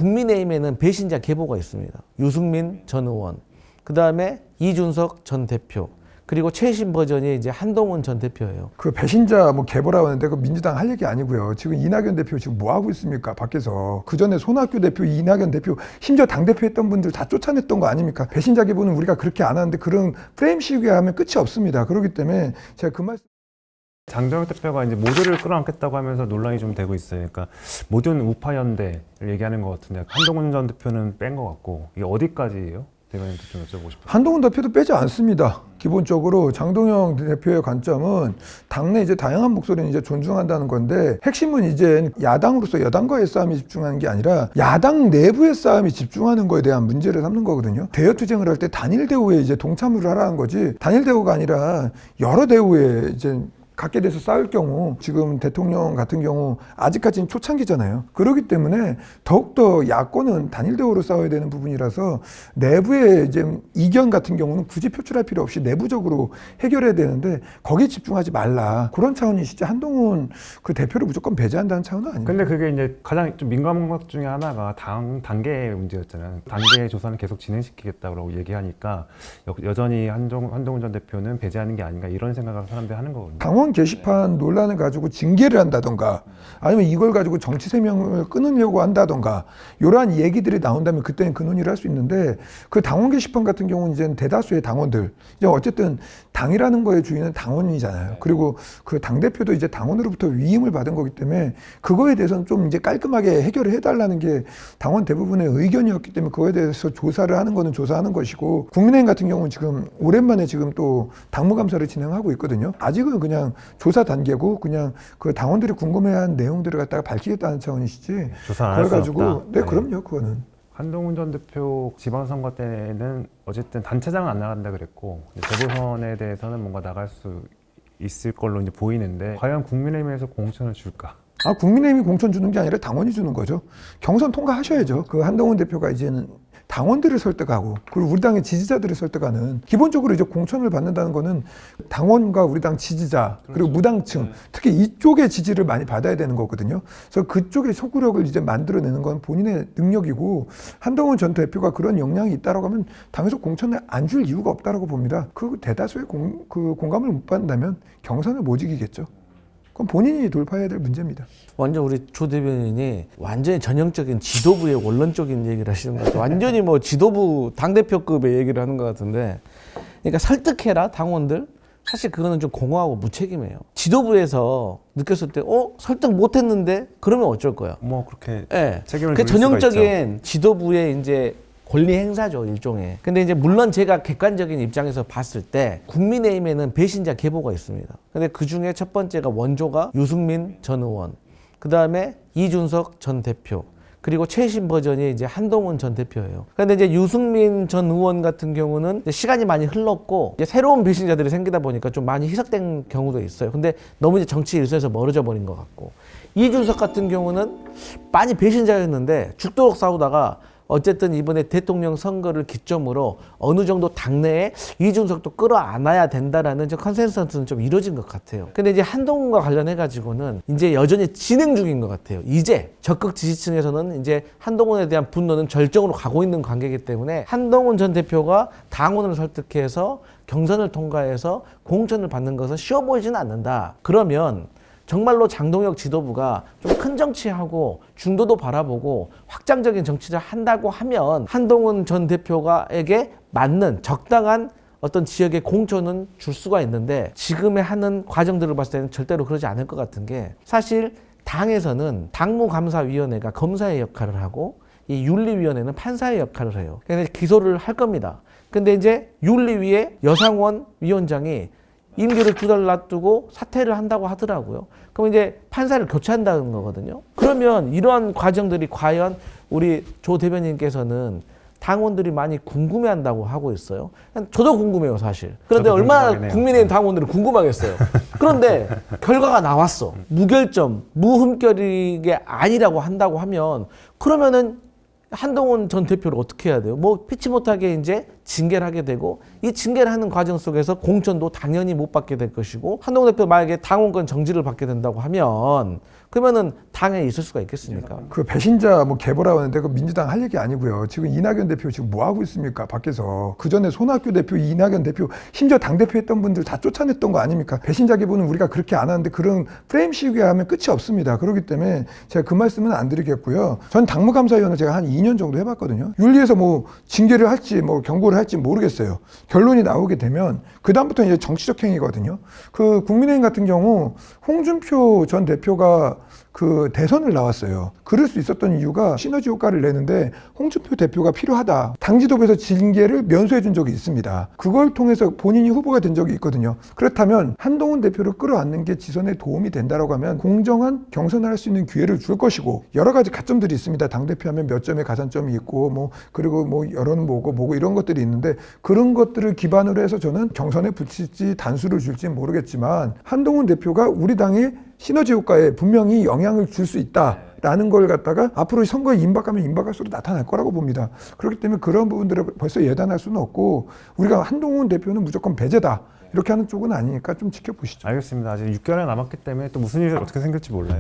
국민의힘에는 배신자 계보가 있습니다. 유승민 전 의원, 그 다음에 이준석 전 대표, 그리고 최신 버전이 이제 한동훈 전 대표예요. 그 배신자 뭐 계보라고 하는데 그 민주당 할 얘기 아니고요. 지금 이낙연 대표 지금 뭐 하고 있습니까? 밖에서. 그 전에 손학규 대표, 이낙연 대표, 심지어 당대표 했던 분들 다 쫓아냈던 거 아닙니까? 배신자 계보는 우리가 그렇게 안 하는데 그런 프레임 씌우게 하면 끝이 없습니다. 그렇기 때문에 제가 그 말씀. 장동혁 대표가 이제 모두를 끌어안겠다고 하면서 논란이 좀 되고 있어요. 그러니까 모든 우파 연대를 얘기하는 것 같은데 한동훈 전 대표는 뺀 것 같고 이게 어디까지예요? 대변인도 좀 여쭤보고 싶어요. 한동훈 대표도 빼지 않습니다. 기본적으로 장동영 대표의 관점은 당내 이제 다양한 목소리는 이제 존중한다는 건데 핵심은 이제 야당으로서 여당과의 싸움이 집중하는 게 아니라 야당 내부의 싸움이 집중하는 거에 대한 문제를 삼는 거거든요. 대여 투쟁을 할 때 단일 대우에 이제 동참을 하라는 거지 단일 대우가 아니라 여러 대우에 이제 갖게 돼서 싸울 경우 지금 대통령 같은 경우 아직까지는 초창기잖아요. 그렇기 때문에 더욱더 야권은 단일 대우로 싸워야 되는 부분이라서 내부의 이제 이견 같은 경우는 굳이 표출할 필요 없이 내부적으로 해결해야 되는데 거기에 집중하지 말라. 그런 차원이시지 한동훈 그 대표를 무조건 배제한다는 차원은 아닙니다. 근데 그게 이제 가장 좀 민감한 것 중에 하나가 단계의 문제였잖아요. 단계 조사는 계속 진행시키겠다고 얘기하니까 여전히 한동훈 전 대표는 배제하는 게 아닌가 이런 생각을 사람들이 하는 거거든요. 당원 게시판 논란을 가지고 징계를 한다던가 아니면 이걸 가지고 정치 세명을 끊으려고 한다던가 이러한 얘기들이 나온다면 그때는 그 논의를 할 수 있는데 그 당원 게시판 같은 경우는 이제 대다수의 당원들 이제 어쨌든 당이라는 거의 주인은 당원이잖아요. 그리고 그 당대표도 이제 당원으로부터 위임을 받은 거기 때문에 그거에 대해서는 좀 이제 깔끔하게 해결을 해달라는 게 당원 대부분의 의견이었기 때문에 그거에 대해서 조사를 하는 거는 조사하는 것이고 국민의힘 같은 경우는 지금 오랜만에 지금 또 당무감사를 진행하고 있거든요. 아직은 그냥 조사 단계고 그냥 그 당원들이 궁금해한 내용들을 갖다가 밝히겠다는 차원이시지. 조사 안 할 수 없다. 네, 그럼요, 그거는. 한동훈 전 대표 지방선거 때는 어쨌든 단체장은 안 나간다 그랬고 재보선에 대해서는 뭔가 나갈 수 있을 걸로 이제 보이는데 과연 국민의힘에서 공천을 줄까? 국민의힘이 공천 주는 게 아니라 당원이 주는 거죠. 경선 통과하셔야죠. 그 한동훈 대표가 이제는 당원들을 설득하고 그리고 우리 당의 지지자들을 설득하는 기본적으로 이제 공천을 받는다는 거는 당원과 우리 당 지지자 그리고 무당층 특히 이쪽의 지지를 많이 받아야 되는 거거든요. 그래서 그쪽의 소구력을 이제 만들어내는 건 본인의 능력이고 한동훈 전 대표가 그런 역량이 있다라고 하면 당에서 공천을 안 줄 이유가 없다라고 봅니다. 그 대다수의 공감을 못 받는다면 경선을 못 이기겠죠. 그건 본인이 돌파해야 될 문제입니다. 완전 우리 조 대변인이 완전히 전형적인 지도부의 원론적인 얘기를 하시는 것 같아요. 완전히 뭐 지도부 당대표급의 얘기를 하는 것 같은데 그러니까 설득해라 당원들. 사실 그거는 좀 공허하고 무책임해요. 지도부에서 느꼈을 때 설득 못했는데 그러면 어쩔 거야. 뭐 그렇게 네. 책임을 그 질 수가 전형적인 지도부의 이제 권리 행사죠, 일종의. 근데 이제 물론 제가 객관적인 입장에서 봤을 때 국민의힘에는 배신자 계보가 있습니다. 근데 그 중에 첫 번째가 원조가 유승민 전 의원, 그 다음에 이준석 전 대표, 그리고 최신 버전이 이제 한동훈 전 대표예요. 그런데 이제 유승민 전 의원 같은 경우는 이제 시간이 많이 흘렀고 이제 새로운 배신자들이 생기다 보니까 좀 많이 희석된 경우도 있어요. 근데 너무 이제 정치 일선에서 멀어져 버린 것 같고 이준석 같은 경우는 많이 배신자였는데 죽도록 싸우다가 어쨌든 이번에 대통령 선거를 기점으로 어느 정도 당내에 이준석도 끌어안아야 된다라는 컨센서스는 좀 이루어진 것 같아요. 근데 이제 한동훈과 관련해가지고는 이제 여전히 진행 중인 것 같아요. 이제 적극 지지층에서는 이제 한동훈에 대한 분노는 절정으로 가고 있는 관계이기 때문에 한동훈 전 대표가 당원을 설득해서 경선을 통과해서 공천을 받는 것은 쉬워 보이지는 않는다. 그러면 정말로 장동혁 지도부가 좀 큰 정치하고 중도도 바라보고 확장적인 정치를 한다고 하면 한동훈 전 대표가에게 맞는 적당한 어떤 지역의 공천은 줄 수가 있는데 지금의 하는 과정들을 봤을 때는 절대로 그러지 않을 것 같은 게 사실 당에서는 당무감사위원회가 검사의 역할을 하고 이 윤리위원회는 판사의 역할을 해요. 그래서 기소를 할 겁니다. 근데 이제 윤리위의 여상원 위원장이 임기를 2달 놔두고 사퇴를 한다고 하더라고요. 그럼 이제 판사를 교체한다는 거거든요. 그러면 이러한 과정들이 과연 우리 조 대변인께서는 당원들이 많이 궁금해한다고 하고 있어요. 저도 궁금해요, 사실. 그런데 얼마나 국민의힘 당원들은 궁금하겠어요. 그런데 결과가 나왔어. 무결점, 무흠결이게 아니라고 한다고 하면 그러면은 한동훈 전 대표를 어떻게 해야 돼요? 뭐 피치 못하게 이제 징계를 하게 되고 이 징계를 하는 과정 속에서 공천도 당연히 못 받게 될 것이고 한동훈 대표 만약에 당원권 정지를 받게 된다고 하면 그러면은 당에 있을 수가 있겠습니까? 그 배신자 뭐 개보라고 하는데 그 민주당 할 얘기 아니고요. 지금 이낙연 대표 지금 뭐 하고 있습니까? 밖에서. 그 전에 손학규 대표, 이낙연 대표, 심지어 당대표 했던 분들 다 쫓아냈던 거 아닙니까? 배신자 개보는 우리가 그렇게 안 하는데 그런 프레임 씌우기 하면 끝이 없습니다. 그렇기 때문에 제가 그 말씀은 안 드리겠고요. 전 당무감사위원을 제가 한 2년 정도 해봤거든요. 윤리에서 뭐 징계를 할지 뭐 경고를 할지 모르겠어요. 결론이 나오게 되면 그다음부터 이제 정치적 행위거든요. 그 국민의힘 같은 경우 홍준표 전 대표가 그 대선을 나왔어요. 그럴 수 있었던 이유가 시너지 효과를 내는데 홍준표 대표가 필요하다. 당지도부에서 징계를 면소해 준 적이 있습니다. 그걸 통해서 본인이 후보가 된 적이 있거든요. 그렇다면 한동훈 대표를 끌어안는 게 지선에 도움이 된다라고 하면 공정한 경선을 할 수 있는 기회를 줄 것이고 여러 가지 가점들이 있습니다. 당대표 하면 몇 점의 가산점이 있고 뭐 그리고 뭐 여론 뭐고 이런 것들이 있는데 그런 것들을 기반으로 해서 저는 경선에 붙일지 단수를 줄지 모르겠지만 한동훈 대표가 우리 당의 시너지 효과에 분명히 영향을 줄 수 있다라는 걸 갖다가 앞으로 선거에 임박하면 임박할수록 나타날 거라고 봅니다. 그렇기 때문에 그런 부분들을 벌써 예단할 수는 없고 우리가 한동훈 대표는 무조건 배제다. 이렇게 하는 쪽은 아니니까 좀 지켜보시죠. 알겠습니다. 아직 6개월 남았기 때문에 또 무슨 일이 어떻게 생길지 몰라요.